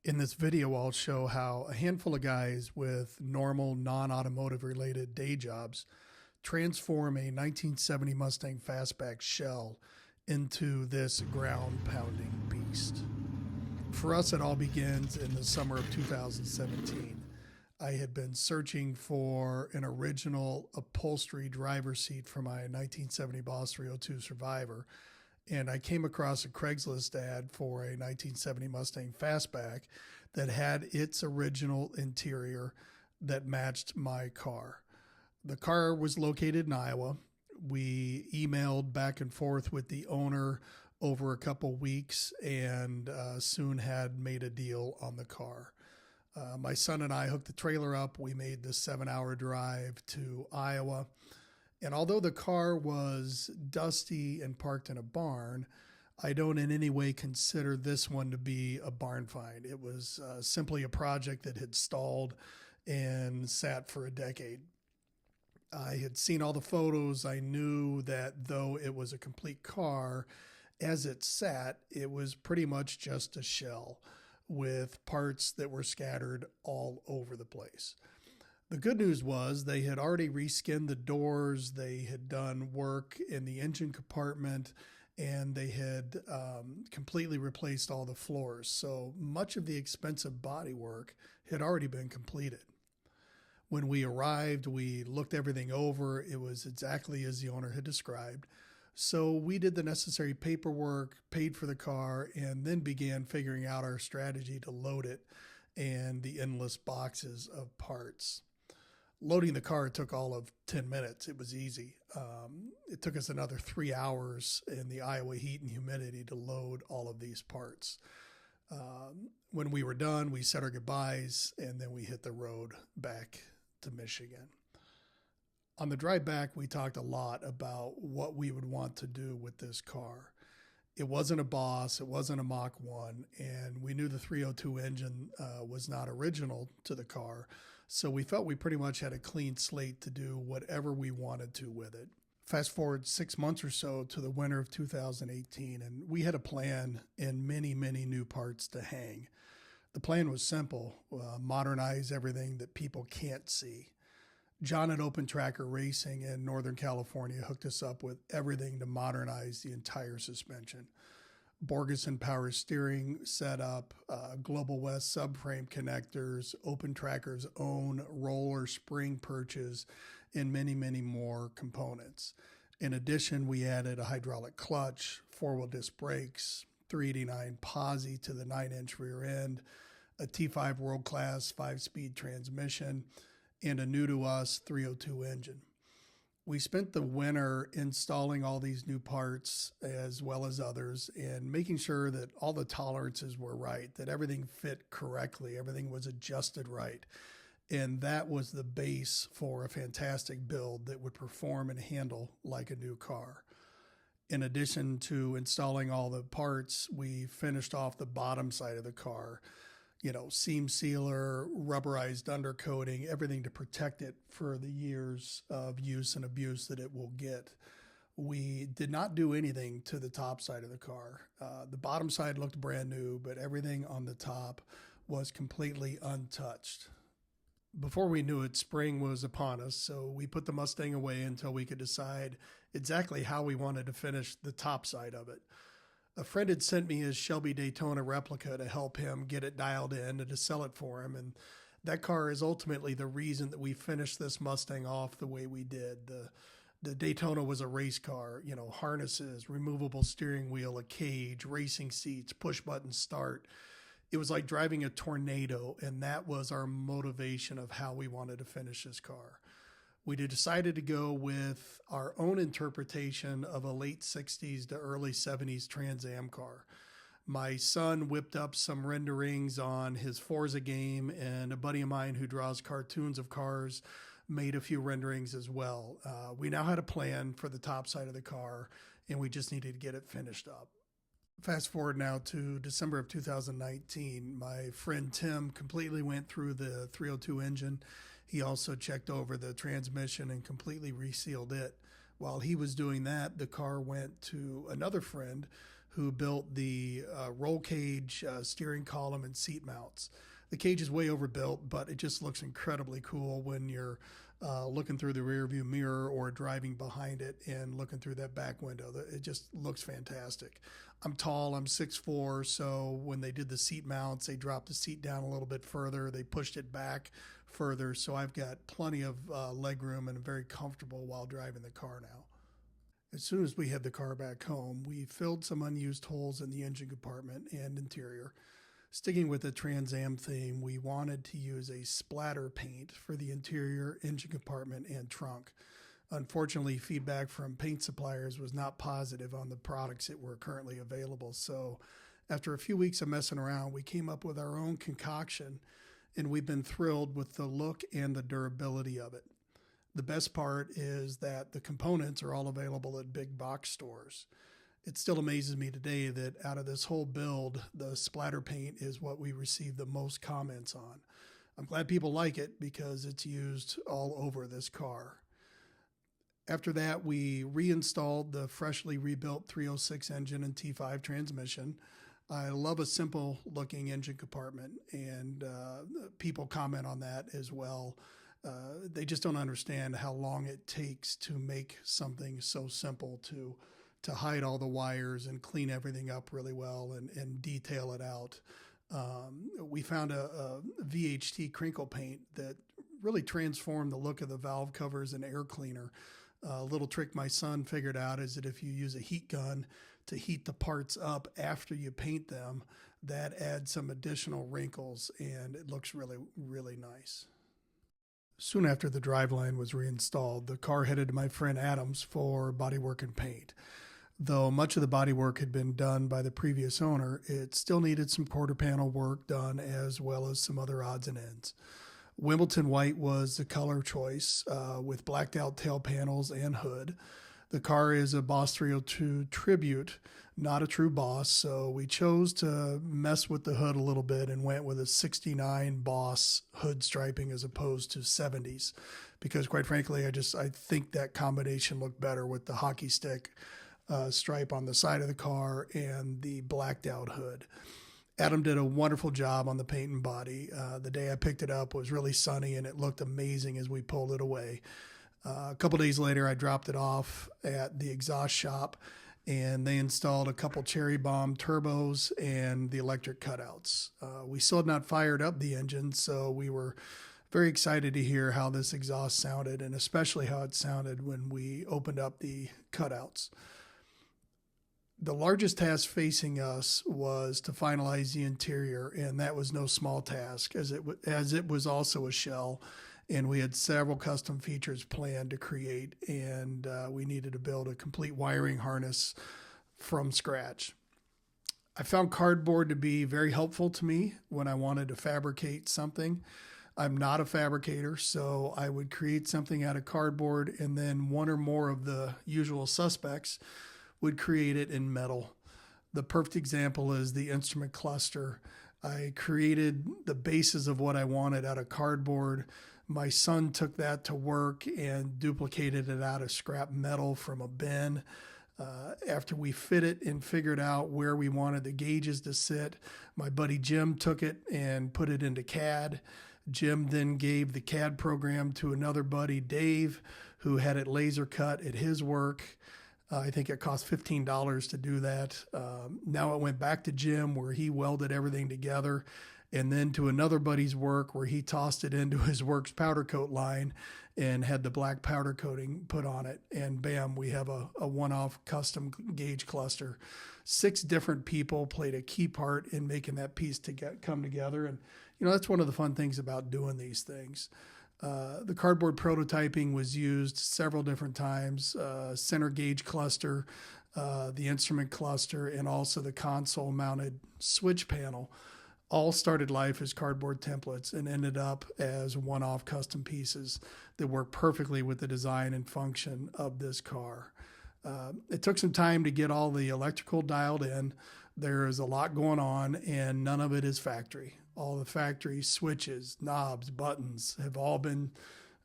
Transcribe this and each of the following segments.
In this video, I'll show how a handful of guys with normal, non-automotive related day jobs transform a 1970 Mustang Fastback shell into this ground-pounding beast. For us, it all begins in the summer of 2017. I had been searching for an original upholstery driver's seat for my 1970 Boss 302 Survivor, and I came across a Craigslist ad for a 1970 Mustang Fastback that had its original interior that matched my car. The car was located in Iowa. We emailed back and forth with the owner over a couple weeks and soon had made a deal on the car. My son and I hooked the trailer up. We made the 7-hour drive to Iowa. And although the car was dusty and parked in a barn, I don't in any way consider this one to be a barn find. It was simply a project that had stalled and sat for a decade. I had seen all the photos. I knew that though it was a complete car, as it sat, it was pretty much just a shell with parts that were scattered all over the place. The good news was they had already reskinned the doors, they had done work in the engine compartment, and they had completely replaced all the floors. So much of the expensive bodywork had already been completed. When we arrived, we looked everything over. It was exactly as the owner had described. So we did the necessary paperwork, paid for the car, and then began figuring out our strategy to load it and the endless boxes of parts. Loading the car took all of 10 minutes. It was easy. It took us another 3 hours in the Iowa heat and humidity to load all of these parts. When we were done, we said our goodbyes, and then we hit the road back to Michigan. On the drive back, we talked a lot about what we would want to do with this car. It wasn't a Boss, it wasn't a Mach 1, and we knew the 302 engine was not original to the car, so we felt we pretty much had a clean slate to do whatever we wanted to with it. Fast forward 6 months or so to the winter of 2018, and we had a plan and many, many new parts to hang. The plan was simple, modernize everything that people can't see. John at Open Tracker Racing in Northern California hooked us up with everything to modernize the entire suspension. Borgeson power steering setup, Global West subframe connectors, Open Tracker's own roller spring perches, and many, many more components. In addition, we added a hydraulic clutch, 4-wheel disc brakes, 389 posi to the 9-inch rear end, a T5 world-class 5-speed transmission, and a new-to-us 302 engine. We spent the winter installing all these new parts as well as others and making sure that all the tolerances were right, that everything fit correctly, everything was adjusted right. And that was the base for a fantastic build that would perform and handle like a new car. In addition to installing all the parts, we finished off the bottom side of the car. Seam sealer, rubberized undercoating, everything to protect it for the years of use and abuse that it will get. We did not do anything to the top side of the car. The bottom side looked brand new, but everything on the top was completely untouched. Before we knew it, spring was upon us, so we put the Mustang away until we could decide exactly how we wanted to finish the top side of it. A friend had sent me his Shelby Daytona replica to help him get it dialed in and to sell it for him. And that car is ultimately the reason that we finished this Mustang off the way we did. The Daytona was a race car, harnesses, removable steering wheel, a cage, racing seats, push button start. It was like driving a tornado, and that was our motivation of how we wanted to finish this car. We decided to go with our own interpretation of a late 60s to early 70s Trans Am car. My son whipped up some renderings on his Forza game, and a buddy of mine who draws cartoons of cars made a few renderings as well. We now had a plan for the top side of the car, and we just needed to get it finished up. Fast forward now to December of 2019. My friend Tim completely went through the 302 engine. He also checked over the transmission and completely resealed it. While he was doing that, the car went to another friend who built the roll cage, steering column, and seat mounts. The cage is way overbuilt, but it just looks incredibly cool when you're looking through the rearview mirror or driving behind it and looking through that back window. It just looks fantastic. I'm tall, I'm 6'4", so when they did the seat mounts, they dropped the seat down a little bit further. They pushed it back further, so I've got plenty of leg room and I'm very comfortable while driving the car now. As soon as we had the car back home, we filled some unused holes in the engine compartment and interior. Sticking with the Trans Am theme, we wanted to use a splatter paint for the interior, engine compartment, and trunk. Unfortunately, feedback from paint suppliers was not positive on the products that were currently available. So after a few weeks of messing around, we came up with our own concoction, and we've been thrilled with the look and the durability of it. The best part is that the components are all available at big box stores. It still amazes me today that out of this whole build, the splatter paint is what we receive the most comments on. I'm glad people like it because it's used all over this car. After that, we reinstalled the freshly rebuilt 306 engine and T5 transmission. I love a simple looking engine compartment, and people comment on that as well. They just don't understand how long it takes to make something so simple to hide all the wires and clean everything up really well and detail it out. We found a VHT crinkle paint that really transformed the look of the valve covers and air cleaner. A little trick my son figured out is that if you use a heat gun to heat the parts up after you paint them, that adds some additional wrinkles and it looks really, really nice. Soon after the driveline was reinstalled, the car headed to my friend Adam's for bodywork and paint. Though much of the bodywork had been done by the previous owner, it still needed some quarter panel work done as well as some other odds and ends. Wimbledon white was the color choice with blacked out tail panels and hood. The car is a Boss 302 Tribute, not a true Boss, so we chose to mess with the hood a little bit and went with a 69 Boss hood striping as opposed to 70s because quite frankly, I think that combination looked better with the hockey stick stripe on the side of the car and the blacked out hood. Adam did a wonderful job on the paint and body. The day I picked it up was really sunny and it looked amazing as we pulled it away. A couple days later, I dropped it off at the exhaust shop and they installed a couple Cherry Bomb turbos and the electric cutouts. We still had not fired up the engine, so we were very excited to hear how this exhaust sounded and especially how it sounded when we opened up the cutouts. The largest task facing us was to finalize the interior, and that was no small task as it was also a shell, and we had several custom features planned to create, and we needed to build a complete wiring harness from scratch. I found cardboard to be very helpful to me when I wanted to fabricate something. I'm not a fabricator, so I would create something out of cardboard, and then one or more of the usual suspects would create it in metal. The perfect example is the instrument cluster. I created the basis of what I wanted out of cardboard. My son took that to work and duplicated it out of scrap metal from a bin. After we fit it and figured out where we wanted the gauges to sit, my buddy Jim took it and put it into CAD. Jim then gave the CAD program to another buddy, Dave, who had it laser cut at his work. I think it cost $15 to do that. Now it went back to Jim where he welded everything together, and then to another buddy's work where he tossed it into his works powder coat line and had the black powder coating put on it. And bam, we have a one-off custom gauge cluster. 6 different people played a key part in making that piece to come together. And, that's one of the fun things about doing these things. The cardboard prototyping was used several different times, center gauge cluster, the instrument cluster, and also the console mounted switch panel all started life as cardboard templates and ended up as one-off custom pieces that work perfectly with the design and function of this car. It took some time to get all the electrical dialed in. There is a lot going on and none of it is factory. All the factory switches, knobs, buttons have all been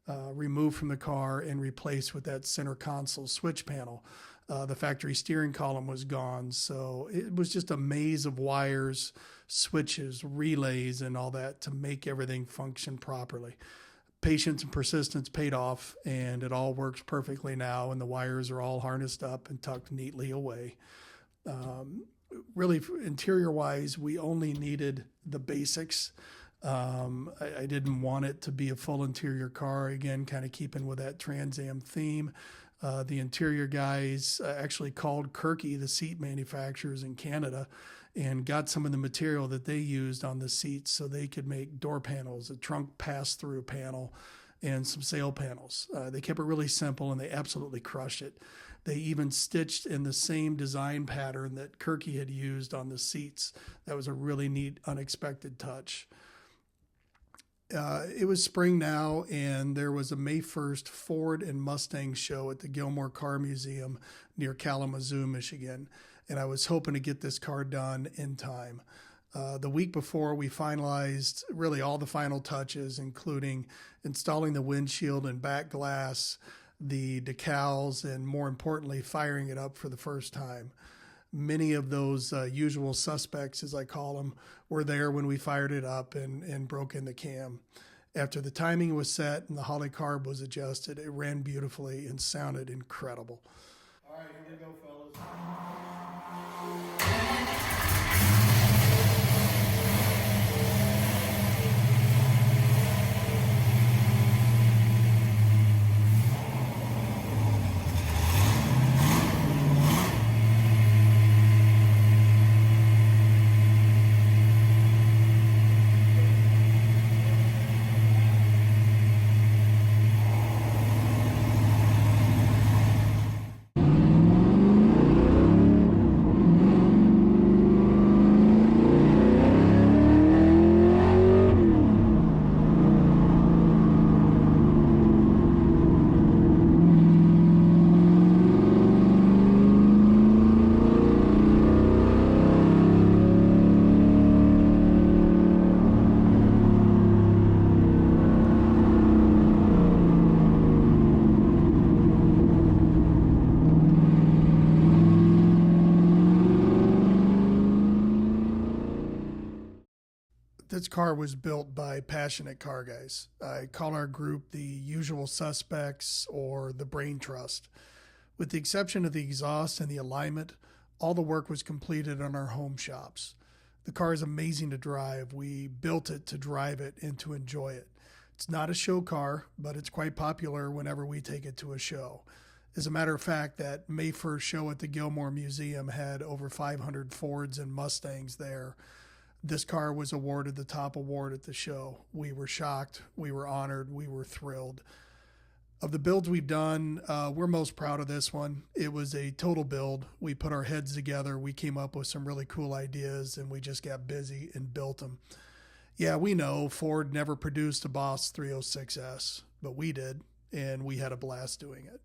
removed from the car and replaced with that center console switch panel. The factory steering column was gone. So it was just a maze of wires, switches, relays, and all that to make everything function properly. Patience and persistence paid off, and it all works perfectly now, and the wires are all harnessed up and tucked neatly away. Really, interior-wise, we only needed the basics. I didn't want it to be a full interior car, again, kind of keeping with that Trans Am theme. The interior guys actually called Kirky, the seat manufacturers in Canada, and got some of the material that they used on the seats so they could make door panels, a trunk pass-through panel, and some sail panels. They kept it really simple, and they absolutely crushed it. They even stitched in the same design pattern that Kirky had used on the seats. That was a really neat, unexpected touch. It was spring now, and there was a May 1st Ford and Mustang show at the Gilmore Car Museum near Kalamazoo, Michigan, and I was hoping to get this car done in time. The week before, we finalized really all the final touches, including installing the windshield and back glass, the decals, and more importantly, firing it up for the first time. Many of those usual suspects, as I call them, were there when we fired it up and broke in the cam. After the timing was set and the Holley carb was adjusted, it ran beautifully and sounded incredible. All right, here we go, fellas. This car was built by passionate car guys. I call our group the usual suspects or the brain trust. With the exception of the exhaust and the alignment, all the work was completed on our home shops. The car is amazing to drive. We built it to drive it and to enjoy it. It's not a show car, but it's quite popular whenever we take it to a show. As a matter of fact, that May 1st show at the Gilmore Museum had over 500 Fords and Mustangs there. This car was awarded the top award at the show. We were shocked, we were honored, we were thrilled. Of the builds we've done, we're most proud of this one. It was a total build. We put our heads together, we came up with some really cool ideas, and we just got busy and built them. Yeah, we know Ford never produced a Boss 306S, but we did, and we had a blast doing it.